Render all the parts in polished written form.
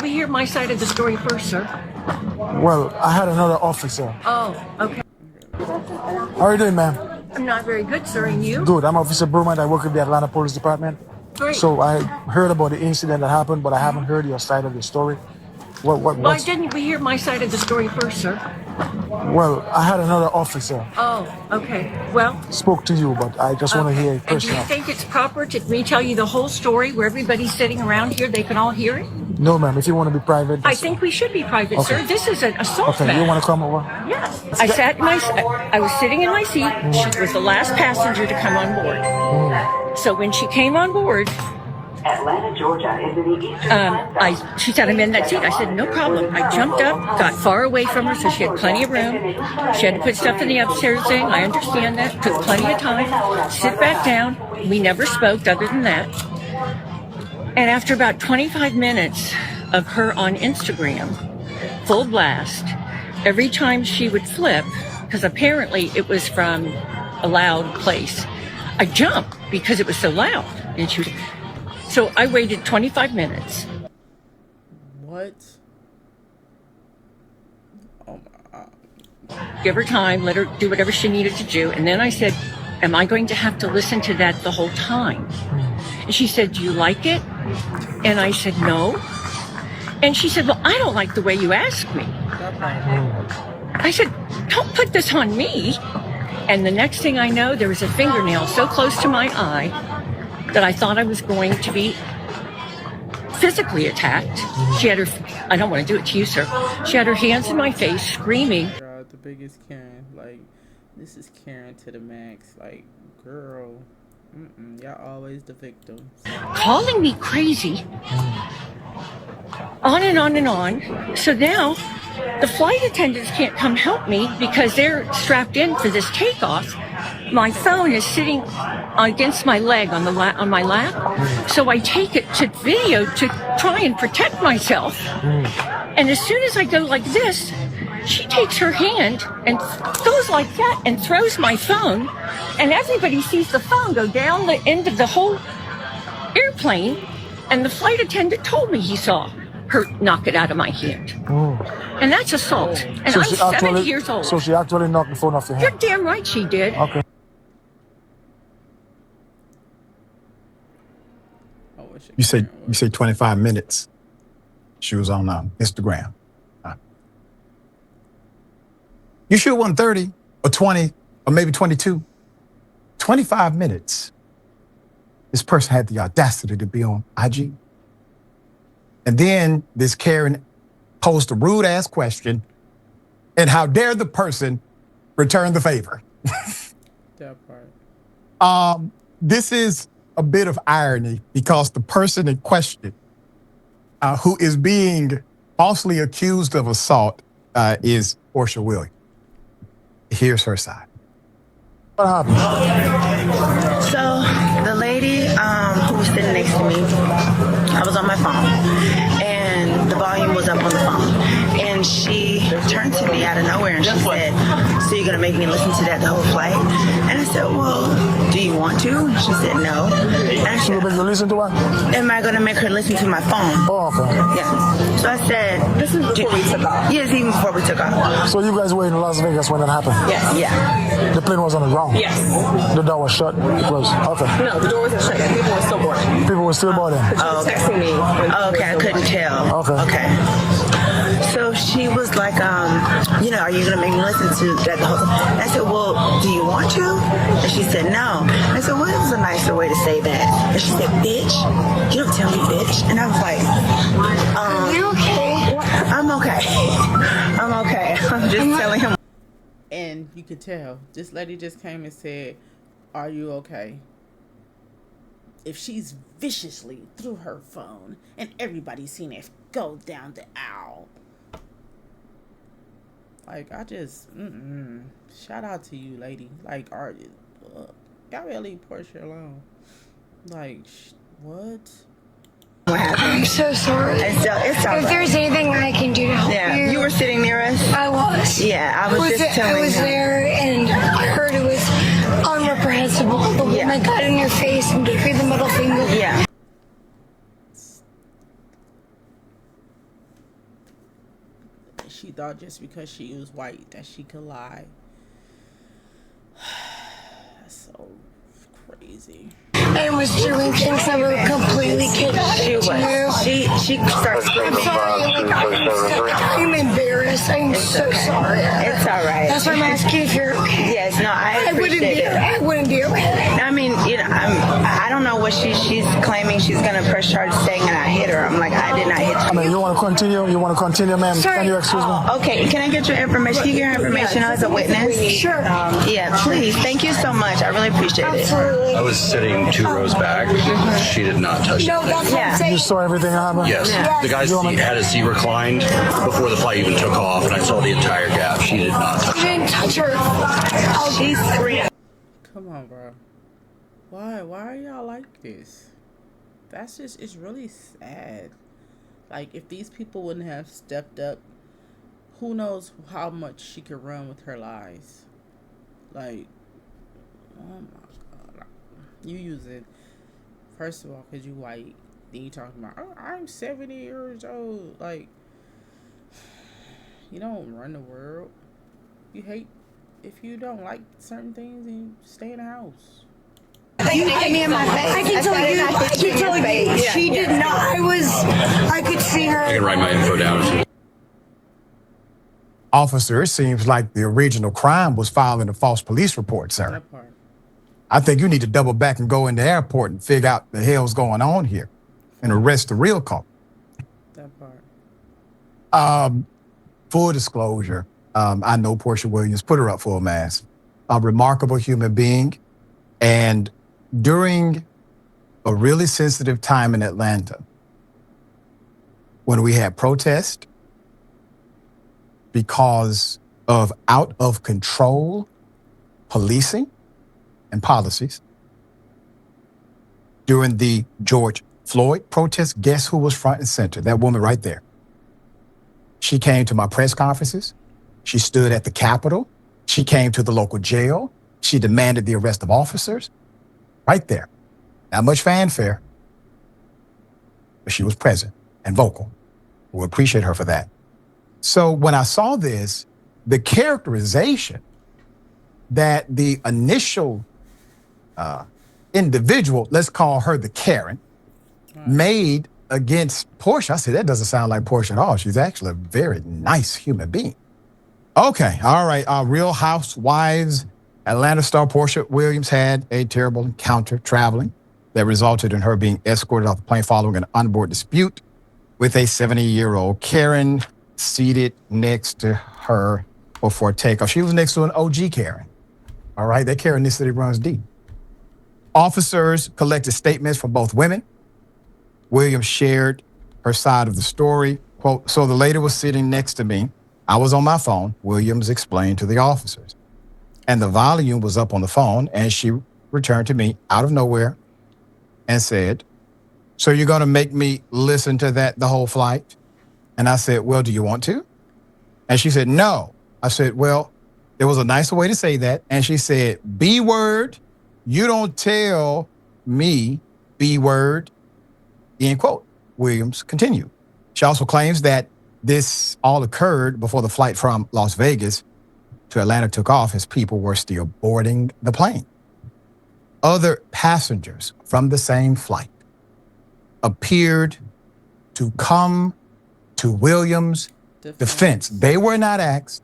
we hear my side of the story first, sir? Well, I had another officer. Oh, okay. How are you doing, ma'am? I'm not very good, sir, and you? Good. I'm Officer Brumand. I work with the Atlanta Police Department. Great. So I heard about the incident that happened, but I haven't heard your side of the story. Why didn't we hear my side of the story first, sir? Well, I had another officer Oh, okay. Well, spoke to you, but I just want to hear it and do you personally. think it's proper to me tell you the whole story where everybody's sitting around here, they can all hear it? No, ma'am. If you want to be private, I think we should be private, Okay. sir. This is an assault okay. matter. You want to come over? Yes. I was sitting in my seat. She was the last passenger to come on board. So when she came on board, Atlanta, Georgia is in the eastern she said, I'm in that seat. I said, no problem. I jumped up, got far away from her so she had plenty of room. She had to put stuff in the upstairs thing. I understand that. Took plenty of time. Sit back down. We never spoke other than that. And after about 25 minutes of her on Instagram, full blast, every time she would flip, because apparently it was from a loud place, I jumped because it was so loud. And she was... So I waited 25 minutes. What? Oh my God. Give her time, let her do whatever she needed to do. And then I said, am I going to have to listen to that the whole time? And she said, do you like it? And I said, no. And she said, well, I don't like the way you asked me. I said, don't put this on me. And the next thing I know, there was a fingernail so close to my eye that I thought I was going to be physically attacked. She had her, I don't want to do it to you, sir. She had her hands in my face, screaming. God, the biggest Karen. Like, this is Karen to the max. Like, girl, y'all always the victims. Calling me crazy. On and on and on. So now, the flight attendants can't come help me because they're strapped in for this takeoff. My phone is sitting against my leg on my lap, so I take it to video to try and protect myself. And as soon as I go like this, she takes her hand and goes like that and throws my phone, and everybody sees the phone go down the end of the whole airplane. And the flight attendant told me he saw her knock it out of my hand. And that's assault. And So I'm 70 years old. So she actually knocked the phone off your You're hand? damn right she did. Okay. You say 25 minutes. She was on Instagram. You sure it wasn't 30 or 20 or maybe 22? 25 minutes. This person had the audacity to be on IG. And then this Karen posed a rude ass question, and how dare the person return the favor? That part. This is a bit of irony because the person in question, who is being falsely accused of assault, is PORSHA Williams. Here's her side. What happened? So the lady who was sitting next to me, I was on my phone, and the volume was up on the phone, and she turned to me out of nowhere and she said, so you're gonna make me listen to that the whole flight? And I said, well, do you want to? And she said, no. And I She said, will make you listen to what? am I gonna make her listen to my phone? Oh, okay. Yeah. So I said, this is before we took off. Yes, even before we took off. So you guys were in Las Vegas when that happened? Yes. Yeah. The plane was on the ground? Yes. The door was shut? It was? Okay. No, the door wasn't shut yet. People were still boarding. People were still boarding? Oh, okay. Texting me. Okay, I couldn't tell. Okay. Okay. So she was like, are you gonna make me listen to that the whole time? I said, well, do you want to? And she said, no. I said, what is a nicer way to say that? And she said, bitch. You don't tell me bitch. And I was like, are you okay? I'm okay. I'm okay. I'm just telling him. And you could tell, this lady just came and said, are you okay? If she's viciously through her phone and everybody's seen it go down the aisle. Like, I just, shout out to you, lady. Like, y'all better leave PORSHA alone. Like, what? What happened? I'm so sorry. It's all If right. there's anything I can do to help you. You were sitting near us? I was. Yeah, I was just telling I was him. there, and I heard it was unreprehensible. The woman got in your face and gave you the middle finger. Yeah. she thought just because she was white that she could lie. That's so crazy. I was doing things that were completely She connected to was. you. She starts I'm screaming. sorry, I'm embarrassed. I'm so sorry. It's all right. That's why I'm asking if you're okay. Yes, no, I appreciate it. I wouldn't be okay. I mean, I don't know what she's claiming. She's gonna press charges saying that I hit her. I'm like, I did not hit I you. mean, you want to continue? You want to continue, ma'am? Sorry. Can you excuse me? Okay, can I get your information? Can you get your information as a witness? Sure. Yeah, please. Thank you so much. I really appreciate it. Absolutely. I was sitting 2 rows back. She did not touch No, it. that's what I'm Yeah. saying. You saw everything happen? Yes. Yes. The guy's seat had his seat reclined before the flight even took off, and I saw the entire gap. She did not touch You it. didn't touch her. She's screaming. Come on, bro. Why are y'all like this? That's just, it's really sad. Like, if these people wouldn't have stepped up, who knows how much she could run with her lies. Like, oh my God. You use it, first of all, because you white. Then you talking about, oh, I'm 70 years old. Like, you don't run the world. You hate, if you don't like certain things, then you stay in the house. You hit me in my face. I can tell you, she did not. I could see her. I can write my info down. Officer, it seems like the original crime was filing a false police report, sir. That part. I think you need to double back and go in the airport and figure out the hell's going on here and arrest the real culprit. That part. Full disclosure, I know Portia Williams, put her up for a mask. A remarkable human being. And during a really sensitive time in Atlanta, when we had protests because of out of control policing and policies, during the George Floyd protest, guess who was front and center? That woman right there. She came to my press conferences. She stood at the Capitol. She came to the local jail. She demanded the arrest of officers. Right there. Not much fanfare, but she was present and vocal. We appreciate her for that. So when I saw this, the characterization that the initial individual, let's call her the Karen, made against Portia, I said, that doesn't sound like Portia at all. She's actually a very nice human being. Okay, all right. Real Housewives, Atlanta star Portia Williams had a terrible encounter traveling that resulted in her being escorted off the plane following an onboard dispute with a 70-year-old Karen seated next to her before takeoff. She was next to an OG Karen. All right, that Karen in this city runs deep. Officers collected statements from both women. Williams shared her side of the story. Quote, so the lady was sitting next to me. I was on my phone, Williams explained to the officers. And the volume was up on the phone, and she returned to me out of nowhere and said, so you're going to make me listen to that the whole flight? And I said, well, do you want to? And she said, no. I said, well, there was a nicer way to say that. And she said, B word, you don't tell me B word, end quote. Williams continued. She also claims that this all occurred before the flight from Las Vegas to Atlanta took off as people were still boarding the plane. Other passengers from the same flight appeared to come to Williams' defense. They were not asked.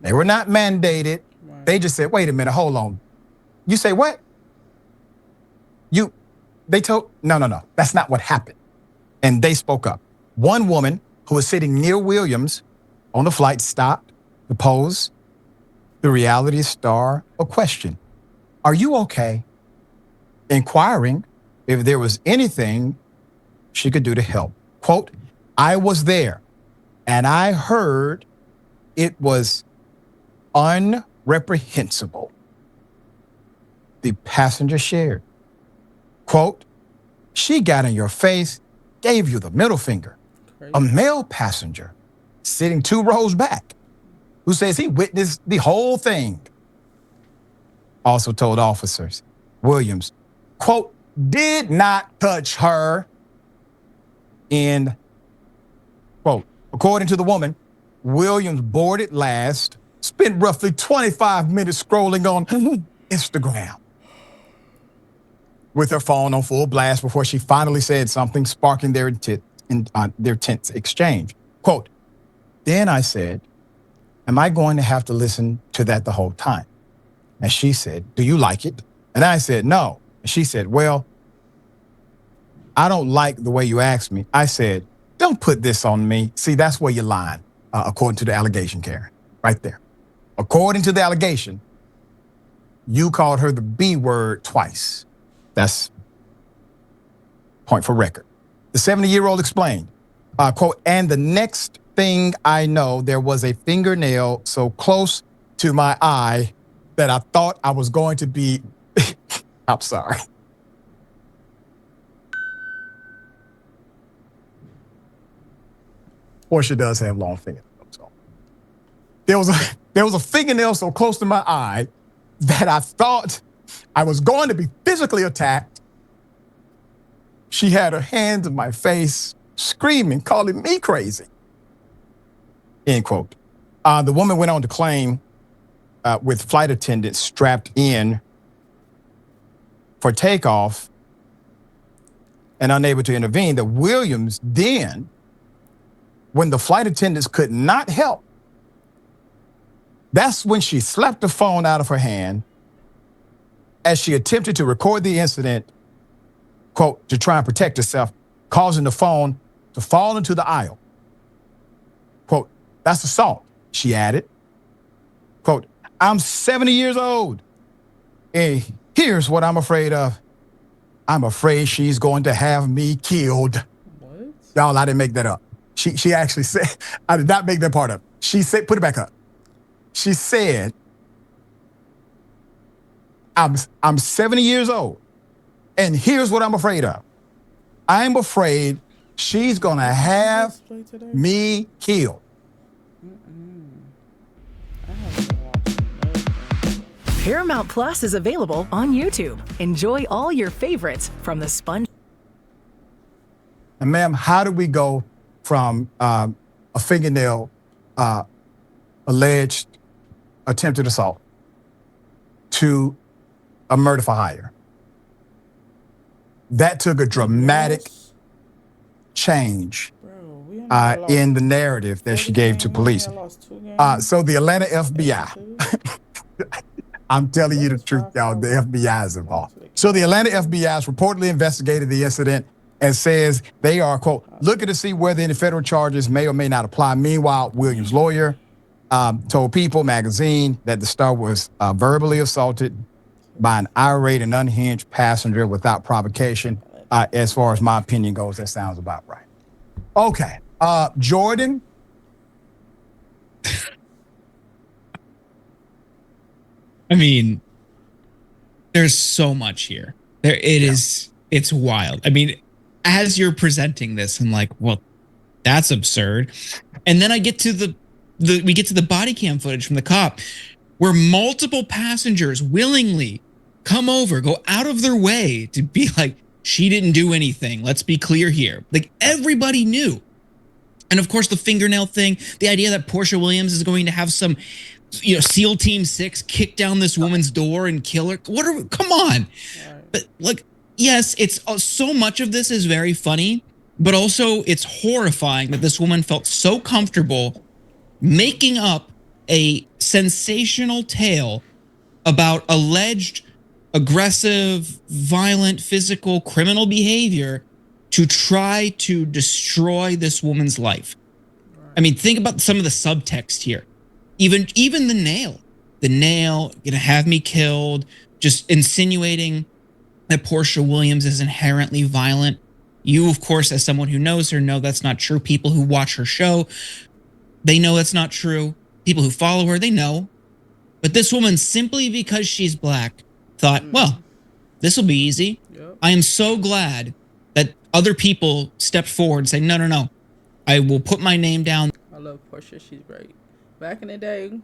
They were not mandated. Right. They just said, wait a minute, hold on. You say what? No, that's not what happened. And they spoke up. One woman who was sitting near Williams on the flight stopped to pose the reality star a question. Are you okay? Inquiring if there was anything she could do to help. Quote, I was there and I heard it was unreprehensible. The passenger shared. Quote, she got in your face, gave you the middle finger. Crazy. A male passenger sitting 2 rows back who says he witnessed the whole thing also told officers Williams, quote, did not touch her, end quote. According to the woman, Williams boarded last, spent roughly 25 minutes scrolling on Instagram with her phone on full blast before she finally said something, sparking their tense exchange. Quote, then I said, am I going to have to listen to that the whole time? And she said, do you like it? And I said, no. And she said, well, I don't like the way you asked me. I said, don't put this on me. See, that's where you're lying, according to the allegation, Karen, right there. According to the allegation, you called her the B word twice. That's point for record. The 70-year-old explained, quote, and the next thing I know, there was a fingernail so close to my eye that I thought I was going to be, I'm sorry. Porsha does have long fingernails. So. There was a fingernail so close to my eye that I thought I was going to be physically attacked. She had her hands in my face, screaming, calling me crazy. End quote. The woman went on to claim, with flight attendants strapped in for takeoff and unable to intervene, that Williams then, when the flight attendants could not help, that's when she slapped the phone out of her hand as she attempted to record the incident, quote, to try and protect herself, causing the phone to fall into the aisle. Quote, that's assault, she added. Quote, I'm 70 years old. And here's what I'm afraid of. I'm afraid she's going to have me killed. What? Y'all, I didn't make that up. She actually said, I did not make that part up. She said, put it back up. She said, I'm 70 years old. And here's what I'm afraid of. I'm afraid she's going to have me killed. Paramount Plus is available on YouTube. Enjoy all your favorites from the Sponge. And ma'am, how do we go from a fingernail alleged attempted assault to a murder for hire? That took a dramatic change in the narrative that she gave to police. So the Atlanta FBI, I'm telling you the truth, y'all, the FBI is involved. So the Atlanta FBI has reportedly investigated the incident and says they are, quote, looking to see whether any federal charges may or may not apply. Meanwhile, Williams' lawyer told People magazine that the star was verbally assaulted by an irate and unhinged passenger without provocation. As far as my opinion goes, that sounds about right. Okay. Jordan. I mean, there's so much here. It's wild. I mean, as you're presenting this, I'm like, well, that's absurd. And then I get to we get to the body cam footage from the cop where multiple passengers willingly come over, go out of their way to be like, she didn't do anything. Let's be clear here. Like, everybody knew. And of course, the fingernail thing, the idea that Porsha Williams is going to have some, SEAL Team 6 kick down this woman's door and kill her. Come on. But like, yes, it's so much of this is very funny, but also it's horrifying that this woman felt so comfortable making up a sensational tale about alleged aggressive, violent, physical, criminal behavior to try to destroy this woman's life. I mean, think about some of the subtext here. Even the nail, gonna have me killed, just insinuating that Porsha Williams is inherently violent. You, of course, as someone who knows her, know that's not true. People who watch her show, they know that's not true. People who follow her, they know. But this woman, simply because she's black, thought, well, this will be easy. Yep. I am so glad that other people stepped forward and say, no. I will put my name down. I love Porsha. She's great. Back in the day,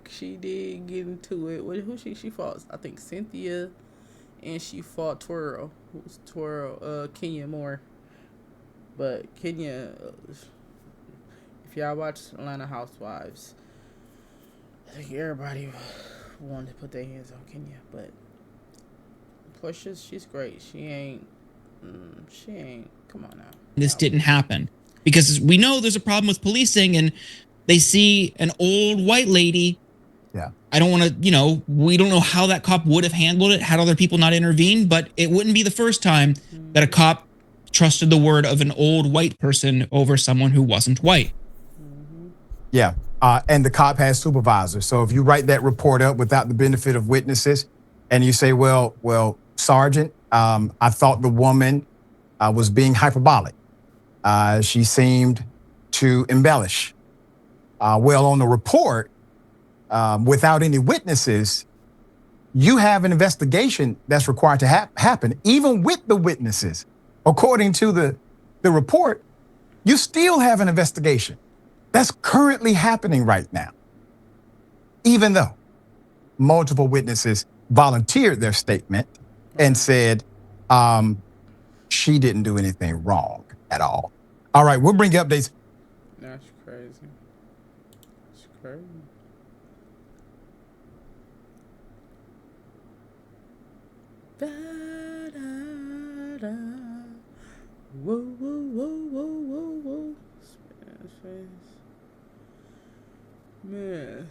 she did get into it. Who she fought? I think Cynthia, and she fought Twirl. Who's Twirl? Kenya Moore. But Kenya, if If y'all watch Atlanta Housewives, I think everybody wanted to put their hands on Kenya, but Porsha, she's great. She ain't. Come on now. This didn't happen because we know there's a problem with policing, and they see an old white lady. Yeah. I don't want to, we don't know how that cop would have handled it had other people not intervened, but it wouldn't be the first time that a cop trusted the word of an old white person over someone who wasn't white. Yeah. And the cop has supervisors. So if you write that report up without the benefit of witnesses and you say, well, Sergeant, I thought the woman was being hyperbolic. She seemed to embellish. Well, on the report, without any witnesses, you have an investigation that's required to happen. Even with the witnesses, according to the report, you still have an investigation. That's currently happening right now. Even though multiple witnesses volunteered their statement and said she didn't do anything wrong at all. All right, we'll bring you updates. That's crazy. That's crazy. Da, da, da. Whoa, whoa, whoa, whoa, whoa, whoa. Man.